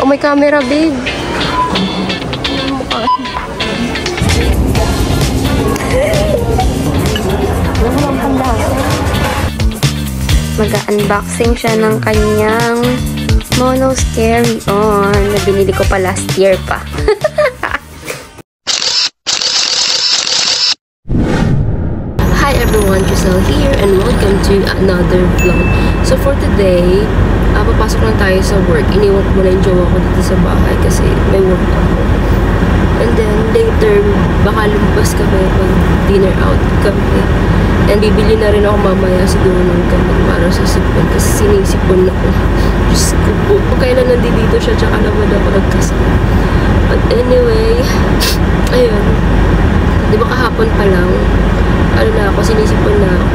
Oh, may camera, babe. Mag-unboxing siya ng kanyang Mono's Carry On na binili ko pa last year pa. Hi everyone, Giselle here and welcome to another vlog. So for today, papasok lang tayo sa work. Iniwan ko muna yung jowa ko dito sa bahay kasi may work ako. And then later, baka lumabas kami pag dinner out kami. And bibili na rin ako mamaya siguro ng gamit para sa sipon kasi sinisipon ako. Diyos ko po, kailan nandito siya tsaka naman ako nagkasama. But anyway, ayun. Di ba kahapon pa lang, ano na ako, sinisipon na ako.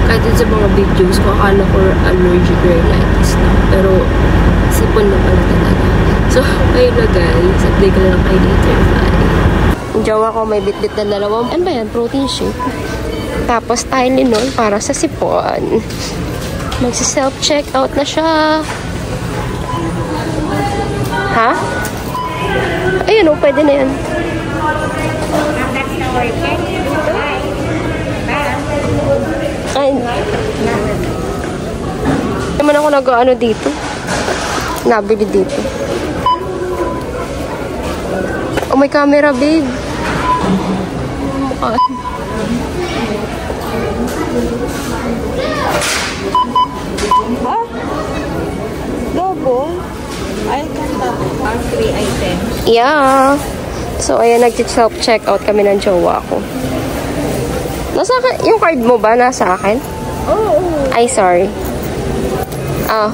Kahit sa mga videos ko, akala ko allergic rhinitis na. Pero, sipon na pala talaga. So, ayun na guys. Update ko na lang kayo later. Bye. Yung jowa ko may bit-bit na dalawang, ano ba yan? Protein shake. Tapos, Tylenol para sa sipon. Magsi-self-check out na siya. Ha? Ayun o, pwede na yan. Ay, naman ako nag-ano dito. Nabili dito. Oh, may camera, babe. Mukha. Ha? Double? I can have 3 items. Yeah. So, ayan, nag-self-check out kami ng jowa ko. Nasa akin, yung card mo ba nasa akin? Oo. Ay, sorry. Ah.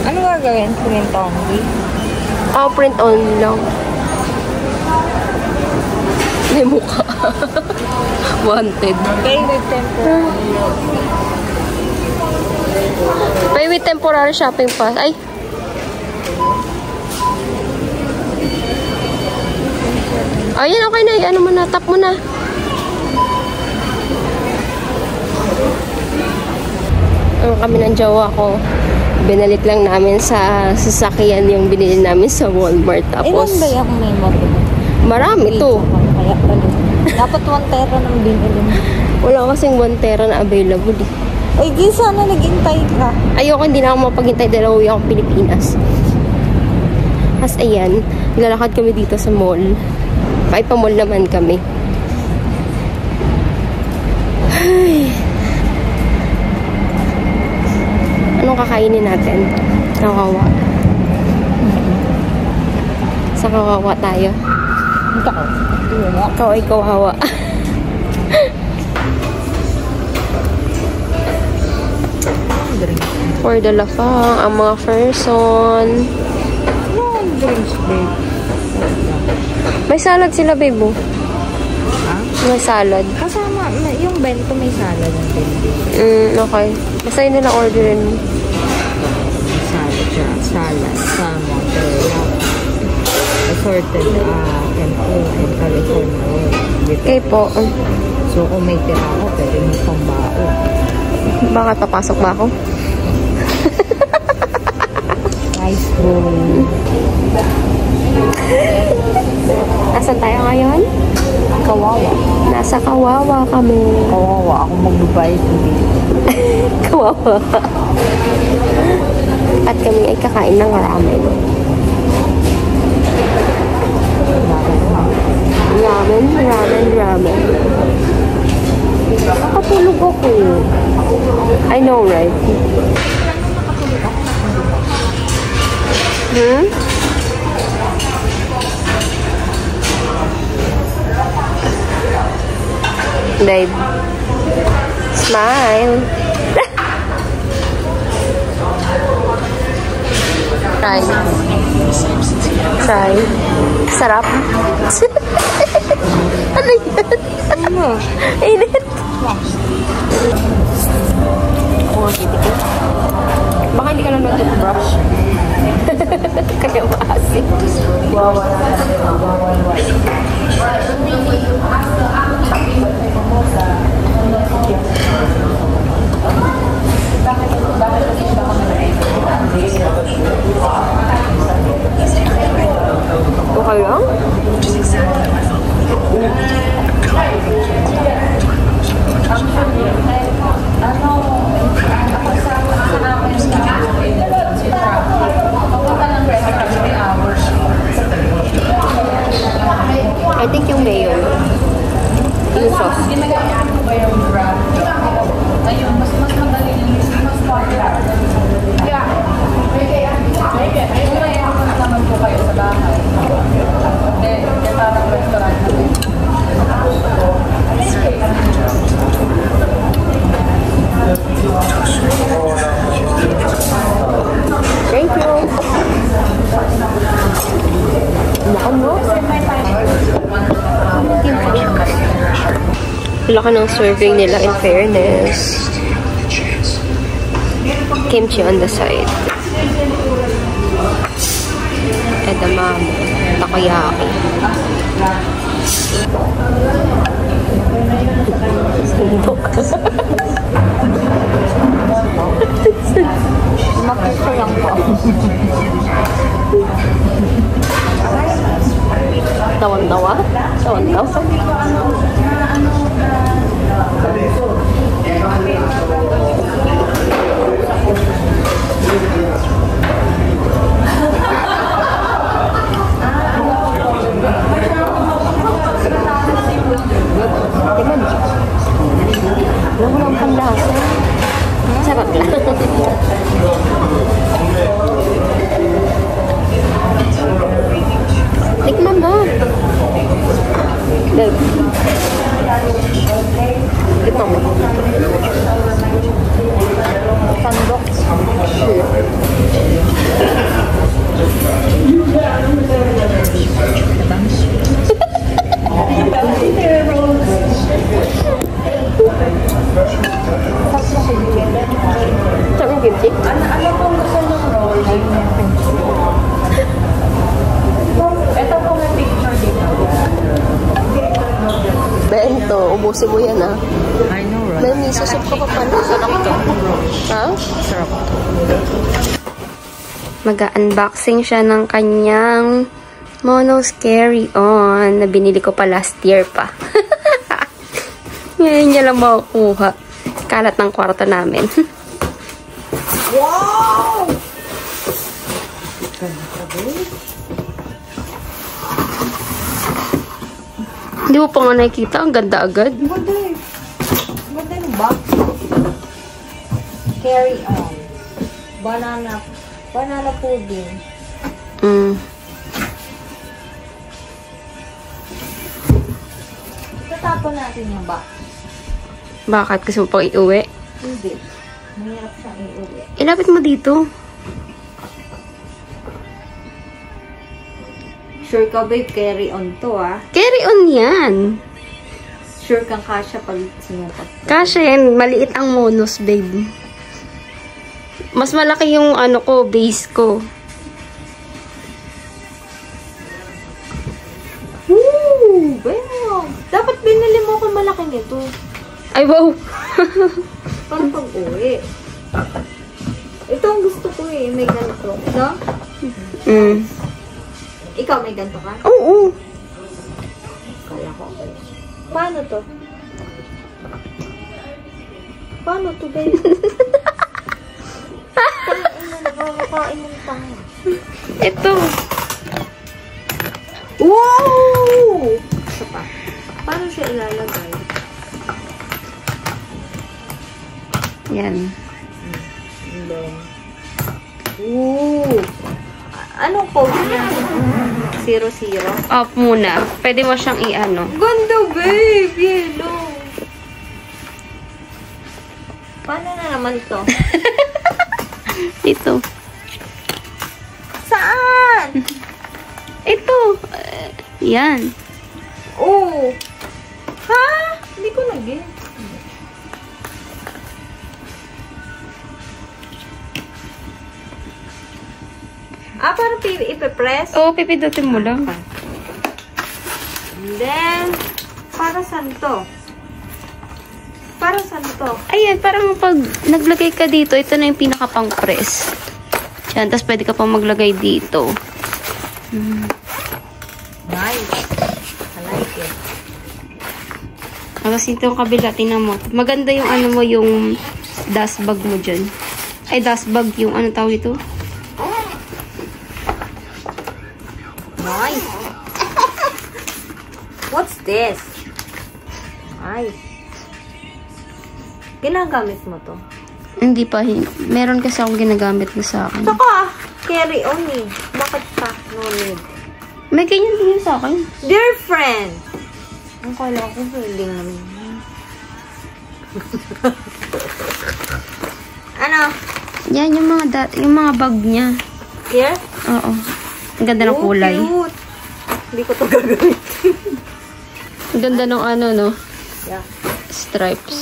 Ano gagawin? Print only? Ah, print only lang. May mukha. Wanted. Pay with temporary. Pay with temporary shopping pass. Ay. Ayan, okay na. Ano mo na, tap mo na. Kami ng jowa ko. Binalit lang namin sa sasakyan yung binili namin sa Walmart. Tapos, ilan ba yung may mabili? Marami to. Kaya pala. Dapat 1 tera nang binili mo. Wala kasing 1 tera na available eh. Ay, di sana nag-intay ka. Ayoko, hindi na ako mapaghintay dahil uwi ako Pilipinas. As ayan, lalakad kami dito sa mall. Pa-mall naman kami. Ay. Anong kakainin natin? Kawawa. Sa kawawa tayo. Ikaw ay kawawa. For the lafang, ang mga person. Drinks, babe. May salad sila, babe. Ha? May salad. Kasama, yung bento may salad ng bento. Okay. Basta yun nila orderin mo. Salad siya. Salad, salmon, teriyaki. Assorted, tempura, and California roll. Okay po. So, kung may tira ako, pwede mo pang bao. Bakit papasok ba ako? Rice bowl. Nasaan tayo ngayon? Kawawa. Nasa Kawawa kami. Kawawa. Ako magbabayad hindi. Kawawa. At kami ay kakain ng ramen. Ramen. Nakatulog ako. I know, right? Babe. Smile. Try. Sarap. Ano yan? Init. Baka hindi ka lang nag-toothbrush. Kaya maasin. Wow. Laki ng serving nila, in fairness. Kimchi on the side. Edamame. Takoyaki. Sundok. Makita lang po. Tawan-tawa? Tawan-tawa? Alam mo lang panlasa. Sarap lang. Tikman mo. Dave. Tikman mo. Sandok. Sarap yung kimchi? Ano pong gusto ng roll? Ito po may picture dito. Bento, ubusin mo yan ah. I know, right? May miso-soup ka pa pala. Sarap to. Ha? Sarap. Mag-unboxing siya ng kanyang Mono's Carry On na binili ko pa last year pa. Ngayon niya lang makukuha. Kalat ng kwarto namin. Wow! Hindi mo pa nga nakikita. Ang ganda agad. Ganda eh. Ganda yung box. Carry on. Banana pudding. Tatapon natin yung box. Bakit? Kasi mo pang iuwi? Hindi. Mahirap siyang iuwi. Ilapit mo dito. Sure ka babe, carry on to ah. Carry on yan. Sure kang kasya pag sinukat. Kasi yan, maliit ang Monos, babe. Mas malaki yung ano ko, base ko. Woo! Wow! Dapat binili mo kung malaki nito. Ay, wow! Para pag-uwi. Ito ang gusto ko eh. May ganito. No? Ikaw may ganito ka? Oo. Kala ko. Paano to? Paano to, babe? Nakakakain ng tanga. Ito. Wow! Isa pa. Paano siya ilalagay? Yan. And then, ooh! Anong code niya? 00? Off muna. Pwede mo siyang i-ano. Ganda, babe! Yellow! Paano na naman to? Ito. Saan? Ito. Yan. Oh! Ha? Hindi ko nag-get. Ah, parang ipipress? Oo, pipidutin mo lang. And then, para saan to? Para saan to? Ayan, parang pag naglagay ka dito, ito na yung pinaka-pang press. Yan, tapos pwede ka pang maglagay dito. Nice. I like it. Tapos ito yung kabila, tingnan mo. Maganda yung ano mo, yung dust bag mo dyan. Ay, dust bag yung ano tawag ito? Nice. What's this? Nice. Ginagamit mo to? Hindi pa. Meron kasi akong ginagamit na sa akin. Saka, carry on eh. Bakit pa? No need. May ganyan din yun sa akin. Dear friend! Ang kala ko feeling naman. Ano? Yan, yung mga bag niya. Here? Oo. Ang ganda ng kulay. Cute. Hindi ko to gagawin. Ang ganda ng ano, no? Yeah. stripes.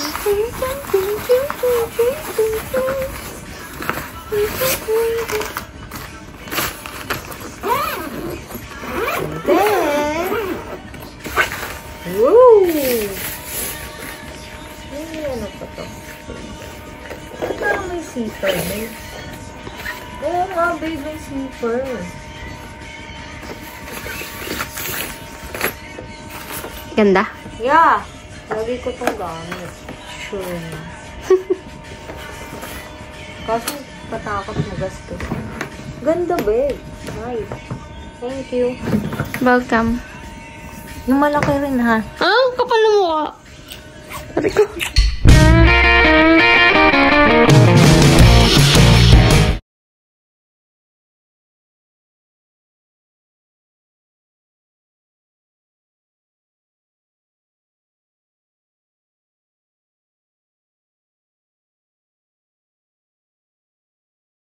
Then, woo! Ano pa to? Parang may zipper, babe. Oo nga, babe, may zipper. Ganda. Yeah! Lagi ko itong gamit. Sure na. Kaso, patakot magastos. Ganda, babe. Nice. Thank you. Welcome. Yung malaki rin, ha? Ah, kapal na mukha. Sabi ko.